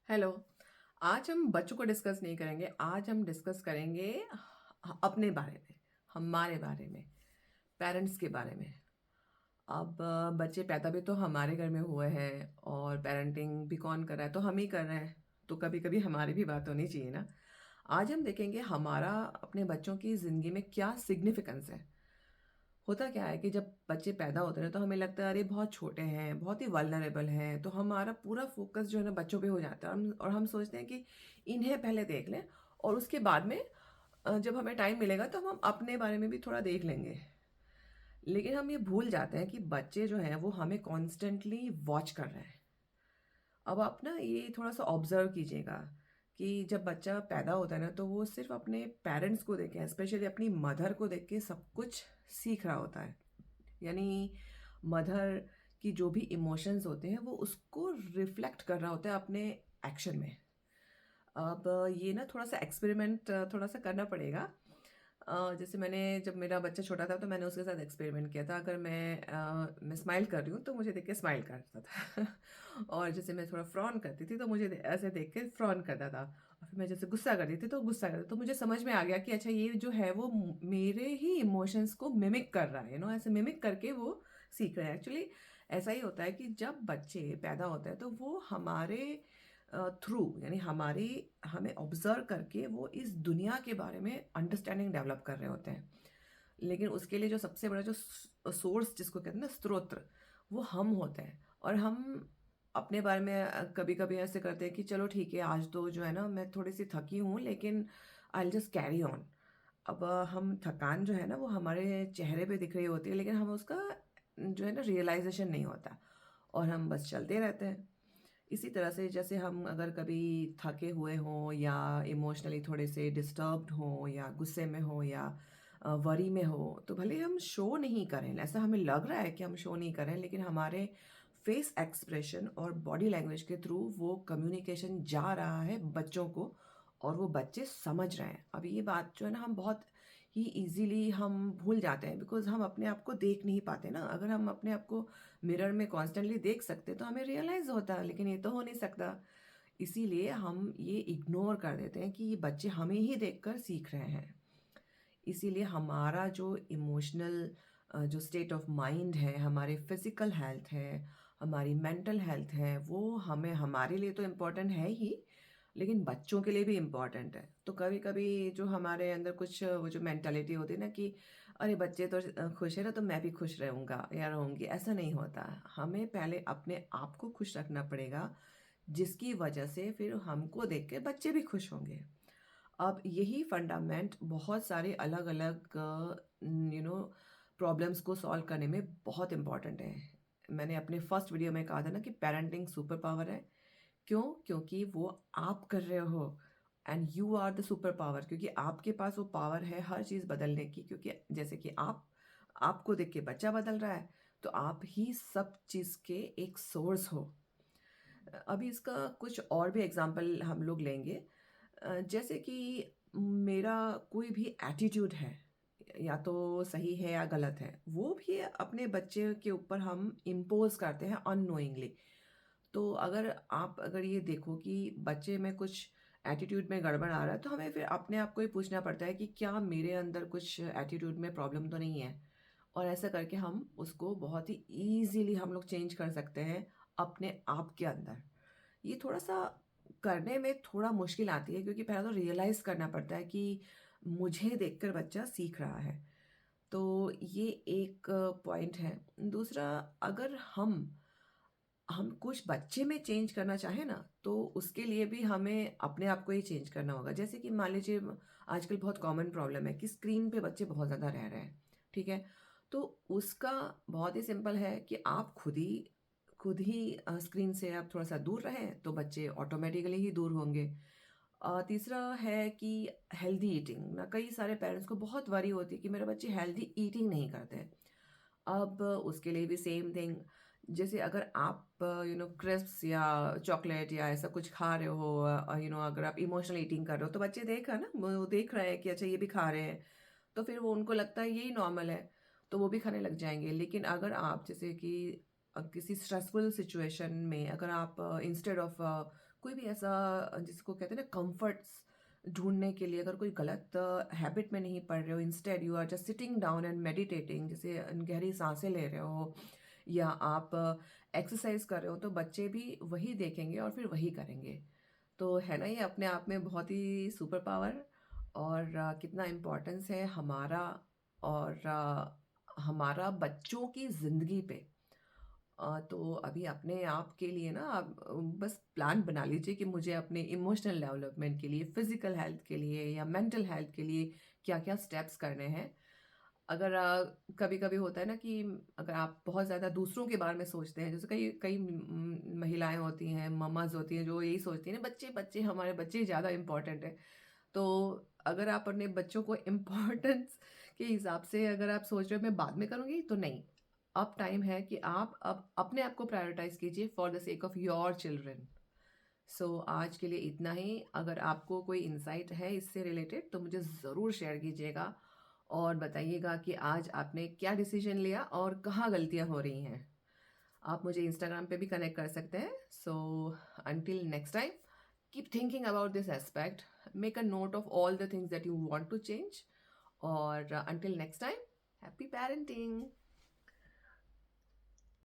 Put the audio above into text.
Hello. आज हम बच्चों को डिस्कस नहीं करेंगे। आज हम डिस्कस करेंगे अपने बारे में, हमारे बारे में, पेरेंट्स के बारे में। अब बच्चे पैदा भी तो हमारे घर में हुए हैं और पेरेंटिंग भी कौन कर रहा है, तो हम ही कर रहे हैं। तो कभी कभी हमारी भी बात होनी चाहिए ना। आज हम देखेंगे हमारा अपने बच्चों की ज़िंदगी में क्या सिग्निफिकेंस है। होता क्या है कि जब बच्चे पैदा होते हैं तो हमें लगता है अरे बहुत छोटे हैं, बहुत ही वल्नरेबल हैं, तो हमारा पूरा फोकस जो है ना बच्चों पे हो जाता है। और हम सोचते हैं कि इन्हें पहले देख लें और उसके बाद में जब हमें टाइम मिलेगा तो हम अपने बारे में भी थोड़ा देख लेंगे। लेकिन हम ये भूल जाते हैं कि बच्चे जो हैं वो हमें कॉन्स्टेंटली वॉच कर रहे हैं। अब आप ना ये थोड़ा सा ऑब्जर्व कीजिएगा कि जब बच्चा पैदा होता है ना तो वो सिर्फ अपने पेरेंट्स को देख के, स्पेशली अपनी मदर को देख के सब कुछ सीख रहा होता है। यानी मदर की जो भी इमोशंस होते हैं वो उसको रिफ्लेक्ट कर रहा होता है अपने एक्शन में। अब ये ना थोड़ा सा एक्सपेरिमेंट थोड़ा सा करना पड़ेगा। जैसे मैंने जब मेरा बच्चा छोटा था तो मैंने उसके साथ एक्सपेरिमेंट किया था। अगर मैं स्माइल कर रही हूँ तो मुझे देख के स्माइल करता था और जैसे मैं थोड़ा फ्रॉन करती थी तो मुझे ऐसे देख के फ्रॉन करता था। और फिर मैं जैसे गुस्सा करती थी तो गुस्सा करता, तो मुझे समझ में आ गया कि अच्छा ये जो है वो मेरे ही इमोशंस को मिमिक कर रहा है। ऐसे मिमिक करके वो सीख रहे हैं। एक्चुअली ऐसा ही होता है कि जब बच्चे पैदा होते हैं तो वो हमारे थ्रू, यानी हमारी हमें ऑब्जर्व करके वो इस दुनिया के बारे में अंडरस्टैंडिंग डेवलप कर रहे होते हैं। लेकिन उसके लिए जो सबसे बड़ा जो सोर्स जिसको कहते हैं ना, स्रोत्र, वो हम होते हैं। और हम अपने बारे में कभी कभी ऐसे करते हैं कि चलो ठीक है, आज तो जो है ना मैं थोड़ी सी थकी हूँ, लेकिन आई जस्ट कैरी ऑन। अब हम थकान जो है ना वो हमारे चेहरे पे दिख रही होती है, लेकिन हमें उसका जो है ना रियलाइजेशन नहीं होता और हम बस चलते रहते हैं। इसी तरह से जैसे हम अगर कभी थके हुए हों या इमोशनली थोड़े से डिस्टर्ब्ड हों या गुस्से में हों या वरी में हो, तो भले हम शो नहीं करें, ऐसा हमें लग रहा है कि हम शो नहीं करें, लेकिन हमारे फेस एक्सप्रेशन और बॉडी लैंग्वेज के थ्रू वो कम्युनिकेशन जा रहा है बच्चों को और वो बच्चे समझ रहे हैं। अब ये बात जो है ना हम बहुत ही इजीली हम भूल जाते हैं, बिकॉज हम अपने आप को देख नहीं पाते ना। अगर हम अपने आप को मिरर में कॉन्स्टेंटली देख सकते तो हमें रियलाइज होता, लेकिन ये तो हो नहीं सकता। इसीलिए हम ये इग्नोर कर देते हैं कि ये बच्चे हमें ही देखकर सीख रहे हैं। इसीलिए हमारा जो इमोशनल जो स्टेट ऑफ माइंड है, हमारे फिजिकल हेल्थ है, हमारी मेंटल हेल्थ है, वो हमें हमारे लिए तो इम्पोर्टेंट है ही, लेकिन बच्चों के लिए भी इम्पॉर्टेंट है। तो कभी कभी जो हमारे अंदर कुछ वो जो मेंटालिटी होती है ना कि अरे बच्चे तो खुश है ना तो मैं भी खुश रहूँगा या रहूँगी, ऐसा नहीं होता। हमें पहले अपने आप को खुश रखना पड़ेगा, जिसकी वजह से फिर हमको देख के बच्चे भी खुश होंगे। अब यही फंडामेंट बहुत सारे अलग अलग प्रॉब्लम्स को सॉल्व करने में बहुत इम्पॉर्टेंट है। मैंने अपने फर्स्ट वीडियो में कहा था ना कि पेरेंटिंग सुपर पावर है। क्यों? क्योंकि वो आप कर रहे हो and you are the super power, क्योंकि आपके पास वो पावर है हर चीज़ बदलने की। क्योंकि जैसे कि आपको देख के बच्चा बदल रहा है, तो आप ही सब चीज़ के एक सोर्स हो। अभी इसका कुछ और भी एग्जांपल हम लोग लेंगे। जैसे कि मेरा कोई भी एटीट्यूड है, या तो सही है या गलत है, वो भी अपने बच्चे के ऊपर हम इम्पोज करते हैं अननोइंगली। तो अगर ये देखो कि बच्चे में कुछ एटीट्यूड में गड़बड़ आ रहा है, तो हमें फिर अपने आप को ही पूछना पड़ता है कि क्या मेरे अंदर कुछ एटीट्यूड में प्रॉब्लम तो नहीं है। और ऐसा करके हम उसको बहुत ही ईज़िली हम लोग चेंज कर सकते हैं अपने आप के अंदर। ये थोड़ा-सा करने में थोड़ा मुश्किल आती है, क्योंकि पहले तो रियलाइज़ करना पड़ता है कि मुझे देखकर बच्चा सीख रहा है। तो ये एक पॉइंट है। दूसरा, अगर हम कुछ बच्चे में चेंज करना चाहें ना, तो उसके लिए भी हमें अपने आप को ही चेंज करना होगा। जैसे कि मान लीजिए आजकल बहुत कॉमन प्रॉब्लम है कि स्क्रीन पे बच्चे बहुत ज़्यादा रह रहे हैं, ठीक है? तो उसका बहुत ही सिंपल है कि आप खुद ही स्क्रीन से आप थोड़ा-सा दूर रहें, तो बच्चे ऑटोमैटिकली ही दूर होंगे। तीसरा है कि हेल्दी ईटिंग ना, कई सारे पेरेंट्स को बहुत वरी होती है कि मेरे बच्चे हेल्दी ईटिंग नहीं करते हैं। अब उसके लिए भी सेम थिंग। जैसे अगर आप क्रिस्प्स या चॉकलेट या ऐसा कुछ खा रहे हो, अगर आप इमोशनल ईटिंग कर रहे हो, तो बच्चे देखा ना, वो देख रहे हैं कि अच्छा ये भी खा रहे हैं, तो फिर वो उनको लगता है यही नॉर्मल है, तो वो भी खाने लग जाएंगे। लेकिन अगर आप जैसे कि किसी स्ट्रेसफुल सिचुएशन में अगर आप इंस्टेड ऑफ कोई भी ऐसा जिसको कहते हैं ना कंफर्ट्स ढूँढने के लिए अगर कोई गलत हैबिट में नहीं पड़ रहे हो, instead you are just sitting down and meditating, जैसे गहरी साँसें ले रहे हो या आप एक्सरसाइज कर रहे हो, तो बच्चे भी वही देखेंगे और फिर वही करेंगे। तो है ना ये अपने आप में बहुत ही सुपर पावर, और कितना इम्पोर्टेंस है हमारा और हमारा बच्चों की ज़िंदगी पे। तो अभी अपने आप के लिए ना आप बस प्लान बना लीजिए कि मुझे अपने इमोशनल डेवलपमेंट के लिए, फिज़िकल हेल्थ के लिए या मेंटल हेल्थ के लिए क्या-क्या स्टेप्स करने हैं। अगर कभी-कभी होता है ना कि अगर आप बहुत ज़्यादा दूसरों के बारे में सोचते हैं, जैसे कई कई महिलाएँ होती हैं, मम्माज़ होती हैं, जो यही सोचती हैं ना, बच्चे, बच्चे, हमारे बच्चे ही ज़्यादा इम्पोर्टेंट हैं। तो अगर आप अपने बच्चों को इम्पोर्टेंस के हिसाब से अगर आप सोच रहे हो मैं बाद में करूँगी, तो नहीं। अब टाइम है कि आप अब अपने आप को प्रायोरिटाइज़ कीजिए for the sake of your children. So आज के लिए इतना ही। अगर आपको कोई इनसाइट है इससे रिलेटेड तो मुझे ज़रूर शेयर कीजिएगा और बताइएगा कि आज आपने क्या डिसीजन लिया और कहाँ गलतियाँ हो रही हैं। आप मुझे इंस्टाग्राम पे भी कनेक्ट कर सकते हैं। So until next time, keep thinking about this aspect, make a note of all the things that you want to change, और until next time, happy parenting.